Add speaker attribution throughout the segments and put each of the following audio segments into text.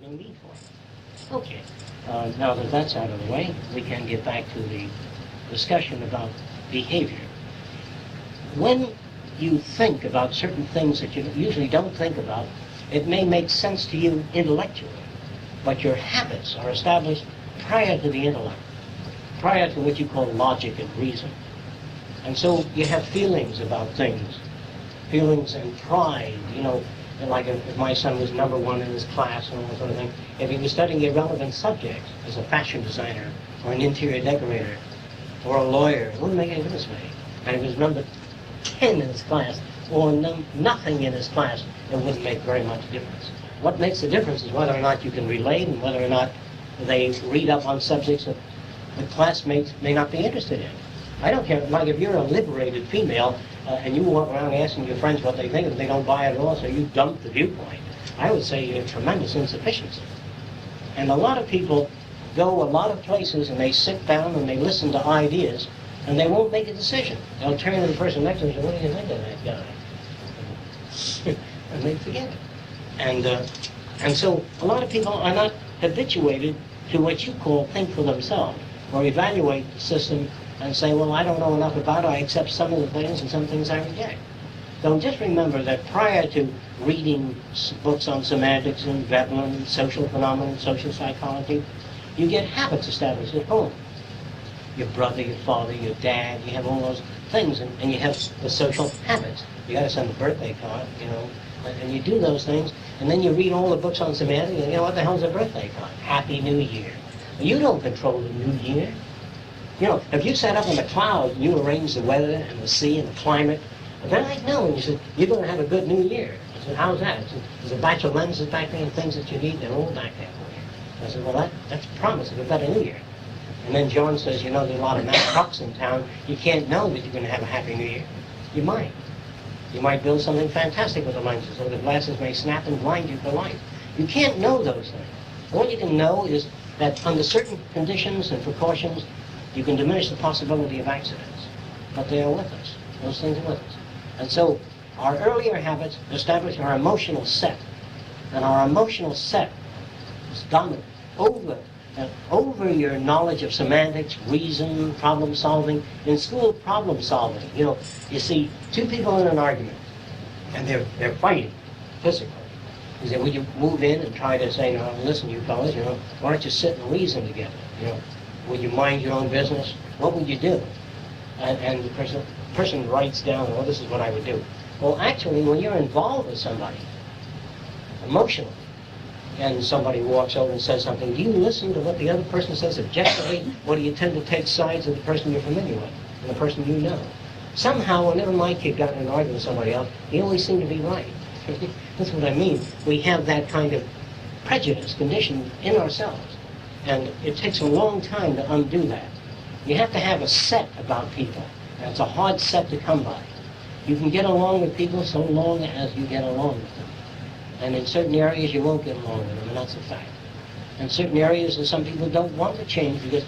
Speaker 1: no need for it. Okay, now that that's out of the way, we can get back to the discussion about behavior. When you think about certain things that you usually don't think about, it may make sense to you intellectually, but your habits are established prior to the intellect, prior to what you call logic and reason. And so you have feelings about things, feelings and pride, like if my son was number one in his class and all that sort of thing, if he was studying irrelevant subjects as a fashion designer or an interior decorator or a lawyer, it wouldn't make any difference to me. And if he was number 10 in his class or nothing in his class, it wouldn't make very much difference. What makes the difference is whether or not you can relate and whether or not they read up on subjects that the classmates may not be interested in. I don't care, like if you're a liberated female and you walk around asking your friends what they think and they don't buy it at all, so you dump the viewpoint, I would say you have tremendous insufficiency. And a lot of people go a lot of places and they sit down and they listen to ideas and they won't make a decision. They'll turn to the person next to them and say, what do you think of that guy? And they forget it. And so a lot of people are not habituated to what you call think for themselves or evaluate the system and say, well, I don't know enough about it, I accept some of the things and some things I reject. So just remember that prior to reading books on semantics and Veblen, social phenomena, social psychology, you get habits established at home. Your brother, your father, your dad, you have all those things, and you have the social habits. You got to send a birthday card, and you do those things, and then you read all the books on semantics, and what the hell's a birthday card? Happy New Year. You don't control the New Year. If you sat up in the clouds and you arranged the weather and the sea and the climate, then I'd know. And you said, you're going to have a good New Year. I said, how's that? There's a batch of lenses back there and things that you need, they're all back there for you. I said, well, that's a promise of a better New Year. And then John says, there's a lot of Mack trucks in town. You can't know that you're going to have a Happy New Year. You might. You might build something fantastic with the lenses, so the glasses may snap and blind you for life. You can't know those things. All you can know is that under certain conditions and precautions, you can diminish the possibility of accidents. But they are with us. Those things are with us. And so our earlier habits establish our emotional set. And our emotional set is dominant over your knowledge of semantics, reason, problem solving. In school, problem solving. You see two people in an argument, and they're fighting physically. You say, would you move in and try to say, listen, you fellas, why don't you sit and reason together? Would you mind your own business? What would you do? And the person writes down, well, this is what I would do. Well, actually, when you're involved with somebody, emotionally, and somebody walks over and says something, do you listen to what the other person says objectively, or do you tend to take sides of the person you're familiar with, and the person you know? Somehow, whenever my kid got in an argument with somebody else, he always seemed to be right. That's what I mean. We have that kind of prejudice condition in ourselves. And it takes a long time to undo that. You have to have a set about people. And it's a hard set to come by. You can get along with people so long as you get along with them. And in certain areas you won't get along with them, and that's a fact. In certain areas, and some people don't want to change because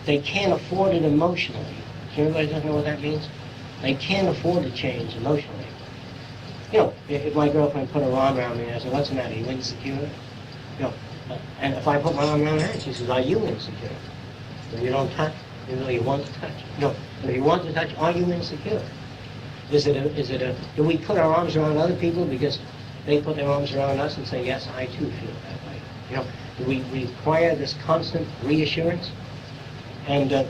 Speaker 1: they can't afford it emotionally. So everybody doesn't know what that means? They can't afford to change emotionally. If my girlfriend put her arm around me and I said, what's the matter, you insecure? And if I put my arm around her, she says, are you insecure? If you don't touch, even though you want to touch. No, if you want to touch, are you insecure? Do we put our arms around other people because they put their arms around us and say, yes, I too feel that way? Do we require this constant reassurance? And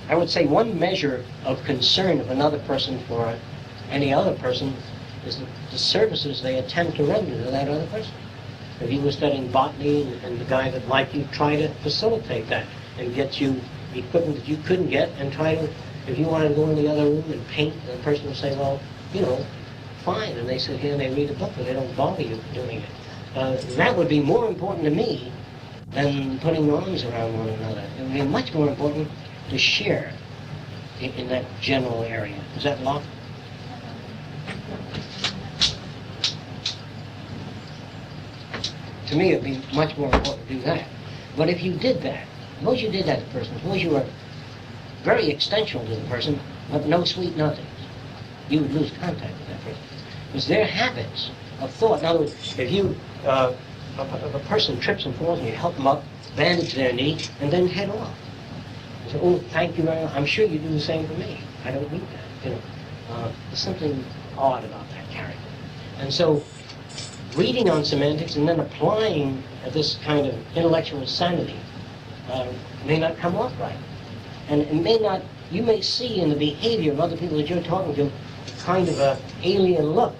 Speaker 1: I would say one measure of concern of another person for any other person is the services they attempt to render to that other person. If you were studying botany and the guy that liked you, try to facilitate that and get you equipment that you couldn't get, and try to, if you wanted to go in the other room and paint, the person would say, well, fine. And they sit here and they read a book, but they don't bother you for doing it. That would be more important to me than putting arms around one another. It would be much more important to share in that general area. Is that locked? To me, it would be much more important to do that. But if you did that, suppose you did that to a person, suppose you were very extensional to the person, but no sweet nothings, you would lose contact with that person. Because their habits of thought, in other words, if you if a person trips and falls and you help them up, bandage their knee, and then head off. You say, oh, thank you very much. I'm sure you do the same for me. I don't need that. There's something odd about that character. And so, reading on semantics and then applying this kind of intellectual sanity may not come off right. And it may not, you may see in the behavior of other people that you're talking to kind of an alien look.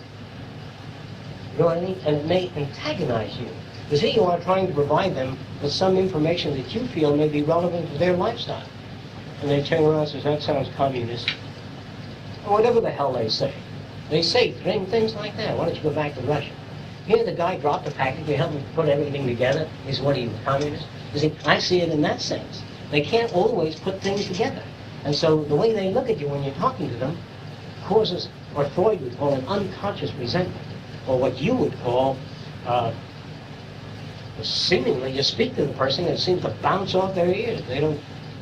Speaker 1: You know what I mean? And it may antagonize you. Because here you are trying to provide them with some information that you feel may be relevant to their lifestyle. And they turn around and say, that sounds communist. Or whatever the hell they say. They say things like that. Why don't you go back to Russia? Here the guy dropped the package, they helped him put everything together. He said, what are you, communist? You see, I see it in that sense. They can't always put things together. And so the way they look at you when you're talking to them causes, or Freud would call, an unconscious resentment. Or what you would call, seemingly you speak to the person and it seems to bounce off their ears. They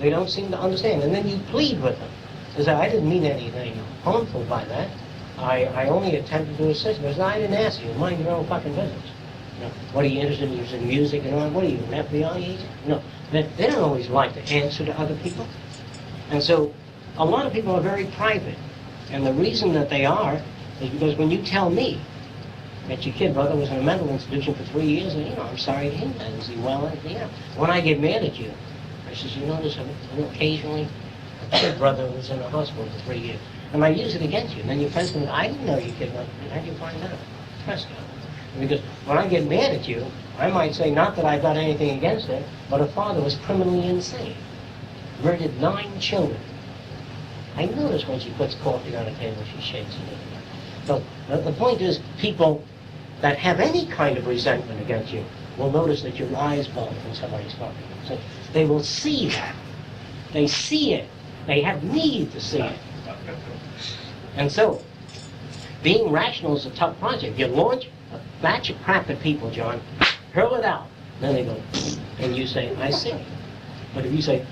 Speaker 1: don't seem to understand. And then you plead with them. You say, I didn't mean anything harmful by that. I only attempted to assist. Because I didn't ask you. Mind your own fucking business. What are you interested in using music and all? What are you, an FBI agent? No. They don't always like to answer to other people. And so a lot of people are very private. And the reason that they are is because when you tell me that your kid brother was in a mental institution for 3 years, and I'm sorry to hear that. Is he well? When I get mad at you, I says, you notice occasionally a kid brother was in a hospital for 3 years. And I use it against you. And then your friends come, I didn't know your kid brother. How'd you find out? Fresco. Because when I get mad at you, I might say, not that I've got anything against it, but a father was criminally insane. Murdered 9 children. I notice when she puts coffee on the table, she shakes it. So the point is, people that have any kind of resentment against you will notice that your eyes bulge when somebody's talking. So they will see that. They see it. They have need to see it. And so, being rational is a tough project. You launch a batch of crap at people, John, hurl it out. Then they go, and you say, I see. But if you say,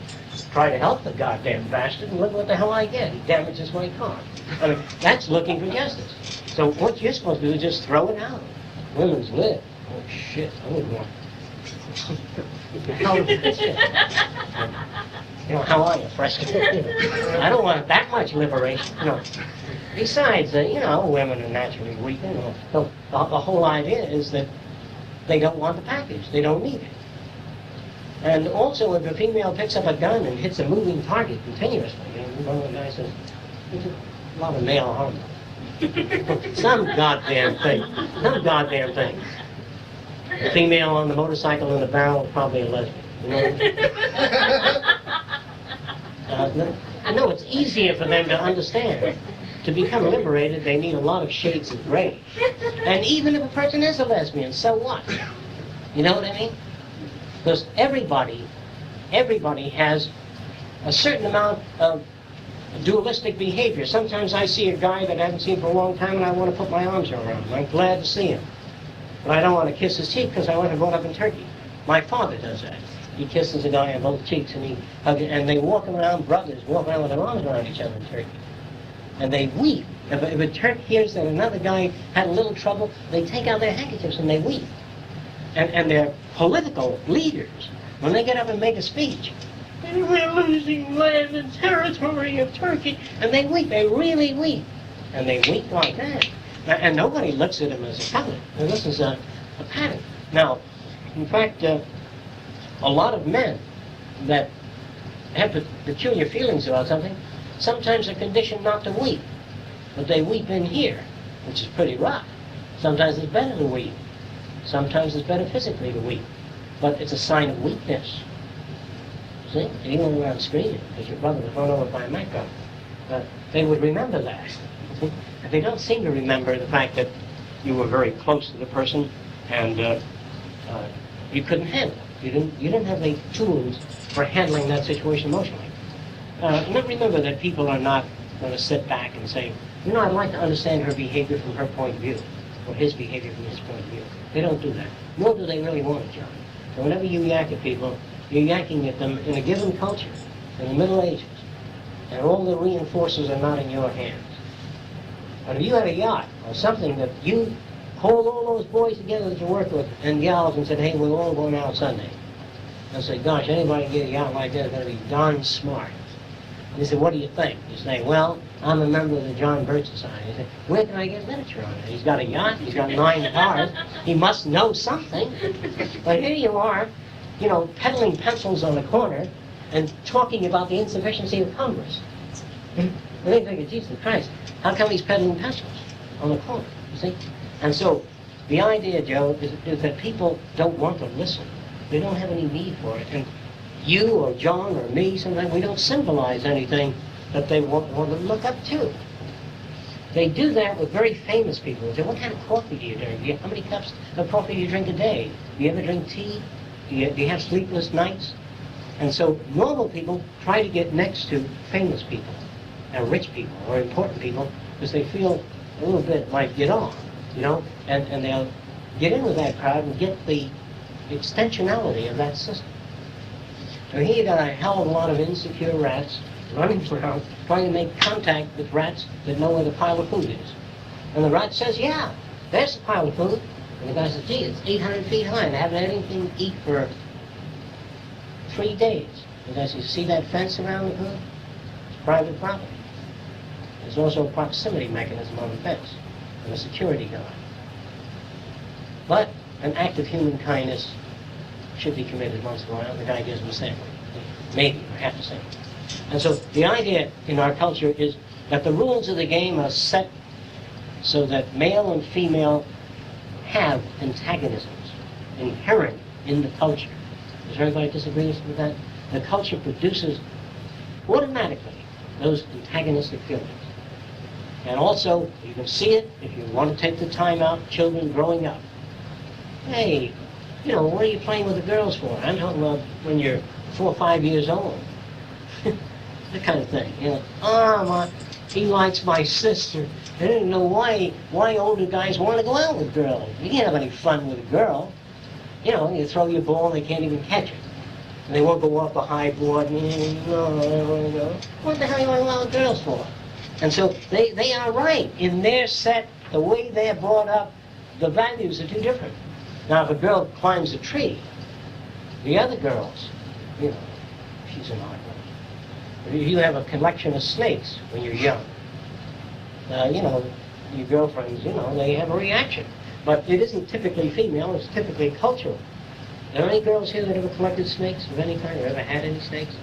Speaker 1: try to help the goddamn bastard, and look what the hell I get. He damages my car. I mean, that's looking for justice. So what you're supposed to do is just throw it out. Women's lib. Oh shit, I wouldn't want how, how are you, Fresco? I don't want that much liberation. Besides, women are naturally weak. So the whole idea is that they don't want the package. They don't need it. And also, if a female picks up a gun and hits a moving target continuously, one of the guys says, there's a lot of male harm. Some goddamn thing. Some goddamn thing. A female on the motorcycle in the barrel, probably a lesbian. I know it's easier for them to understand. To become liberated, they need a lot of shades of gray. And even if a person is a lesbian, so what? You know what I mean? Because everybody has a certain amount of dualistic behavior. Sometimes I see a guy that I haven't seen for a long time and I want to put my arms around him. I'm glad to see him. But I don't want to kiss his cheek because I wasn't brought up in Turkey. My father does that. He kisses a guy on both cheeks and he hugs it, and they walk around, brothers walk around with their arms around each other in Turkey. And they weep. If a Turk hears that another guy had a little trouble, they take out their handkerchiefs and they weep. And their political leaders, when they get up and make a speech, we're losing land and territory of Turkey, and they weep, they really weep. And they weep like that. And nobody looks at them as a color. This is a pattern. Now, in fact, a lot of men that have peculiar feelings about something, sometimes are conditioned not to weep. But they weep in here, which is pretty rough. Sometimes it's better to weep. Sometimes it's better physically to weep. But it's a sign of weakness. See? And you went around screaming because your brother was run over by a Mack gun. They would remember that. See? And they don't seem to remember the fact that you were very close to the person and you couldn't handle it. You didn't have the tools for handling that situation emotionally. Remember that people are not going to sit back and say, I'd like to understand her behavior from her point of view, or his behavior from his point of view. They don't do that. Nor do they really want it, John. So whenever you yak at people, you're yakking at them in a given culture, in the Middle Ages, and all the reinforcers are not in your hands. But if you had a yacht, or something that you called all those boys together that you work with and gals and said, hey, we're all going out Sunday. I said, gosh, anybody getting out like that is going to be darn smart. And he said, what do you think? You say, well, I'm a member of the John Birch Society. He said, where can I get literature on it? He's got a yacht, he's got 9 cars, he must know something. But here you are, you know, peddling pencils on the corner and talking about the insufficiency of Congress. And they think, Jesus Christ, how come he's peddling pencils on the corner, you see? And so the idea, Joe, is that people don't want to listen. They don't have any need for it. And you or John or me, sometimes we don't symbolize anything that they want to look up to. They do that with very famous people. They say, what kind of coffee do you drink? How many cups of coffee do you drink a day? Do you ever drink tea? Do you have sleepless nights? And so normal people try to get next to famous people, and rich people, or important people, because they feel a little bit like get on, you know, and they'll get in with that crowd and get the extensionality of that system. So here you got a hell of a lot of insecure rats running around trying to make contact with rats that know where the pile of food is. And the rat says, yeah, there's the pile of food. And the guy says, gee, it's 800 feet high and I haven't had anything to eat for 3 days. And the guy says, you see that fence around the food? It's private property. There's also a proximity mechanism on the fence and a security guard. But an act of human kindness should be committed once in a while. The guy gives him a sample, maybe, or half a sample. And so the idea in our culture is that the rules of the game are set so that male and female have antagonisms inherent in the culture. Does everybody disagree with that? The culture produces automatically those antagonistic feelings. And also, you can see it if you want to take the time out, children growing up. Hey, you know, what are you playing with the girls for? I'm talking about when you're 4 or 5 years old. That kind of thing. You know, he likes my sister. I didn't know why older guys want to go out with girls. You can't have any fun with a girl. You know, you throw your ball and they can't even catch it. And they won't go off the high board. No. What the hell are you want to go out with girls for? And so they are right. In their set, the way they're brought up, the values are too different. Now, if a girl climbs a tree, the other girls, you know, she's an odd one. If you have a collection of snakes when you're young, you know, your girlfriends, you know, they have a reaction. But it isn't typically female, it's typically cultural. Are there any girls here that ever collected snakes of any kind, or ever had any snakes?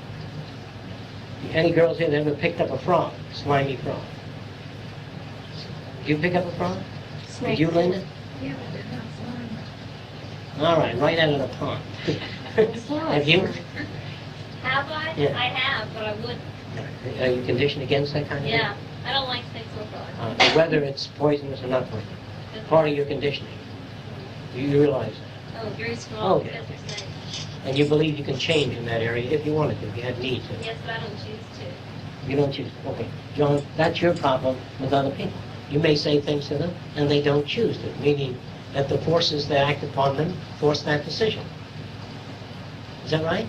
Speaker 1: Any girls here that ever picked up a frog, slimy frog? Did you pick up a frog? Snake. Did you, Linda?
Speaker 2: Yeah, but they're not slimy.
Speaker 1: All right, right out of the pond. Have you?
Speaker 3: Have I?
Speaker 1: Yeah.
Speaker 3: I have, but I wouldn't.
Speaker 1: Are you conditioned against that kind of thing?
Speaker 3: Yeah, I don't like snakes or frogs.
Speaker 1: Whether it's poisonous or not poisonous. Part of your conditioning. You realize that.
Speaker 3: Oh, very small.
Speaker 1: Okay.
Speaker 3: Snakes.
Speaker 1: And you believe you can change in that area if you wanted to, if you had need to.
Speaker 3: Yes, but I don't choose to.
Speaker 1: You don't choose. Okay. John, that's your problem with other people. You may say things to them, and they don't choose to, meaning that the forces that act upon them force that decision. Is that right?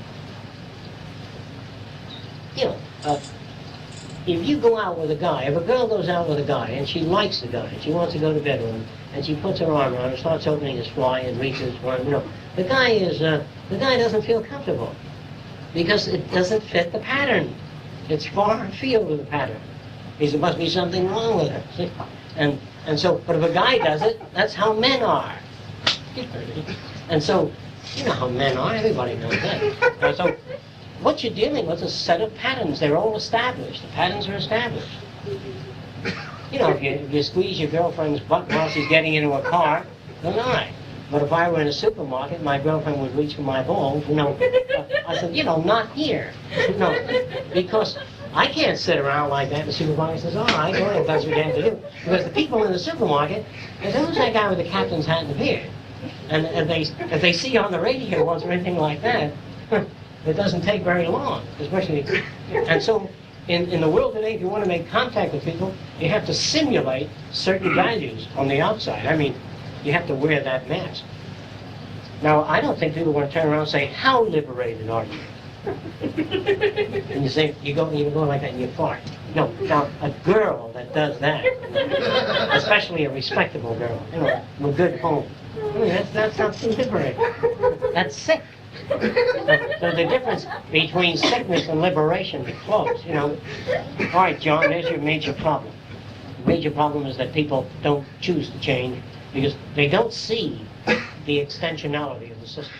Speaker 1: You know, if you go out with a guy, if a girl goes out with a guy, and she likes the guy, and she wants to go to bed with him, and she puts her arm around him, starts opening his fly and reaches for him, you know, the guy doesn't feel comfortable because it doesn't fit the pattern. It's far afield of the pattern. There must be something wrong with her. See? And so, but if a guy does it, that's how men are. And so, you know how men are. Everybody knows that. So, what you're dealing with is a set of patterns. They're all established. The patterns are established. You know, if you squeeze your girlfriend's butt while she's getting into a car, then all right. But if I were in a supermarket, my girlfriend would reach for my balls, you know, I said, you know, not here. No, because I can't sit around like that. The supermarket says, all right, go ahead, that's what you have to do. Because the people in the supermarket, there's always that guy with the captain's hat and the beard. And if they see you on the radio or anything like that, it doesn't take very long, especially. And so in the world today, if you want to make contact with people, you have to simulate certain values on the outside. I mean, you have to wear that mask. Now, I don't think people want to turn around and say, how liberated are you? And you say, you go like that and you fart. No, now, a girl that does that, especially a respectable girl, you know, from a good home, I mean, that's not liberating. That's sick. So the difference between sickness and liberation is close, you know. All right, John, there's your major problem. The major problem is that people don't choose to change because they don't see the extensionality of the system.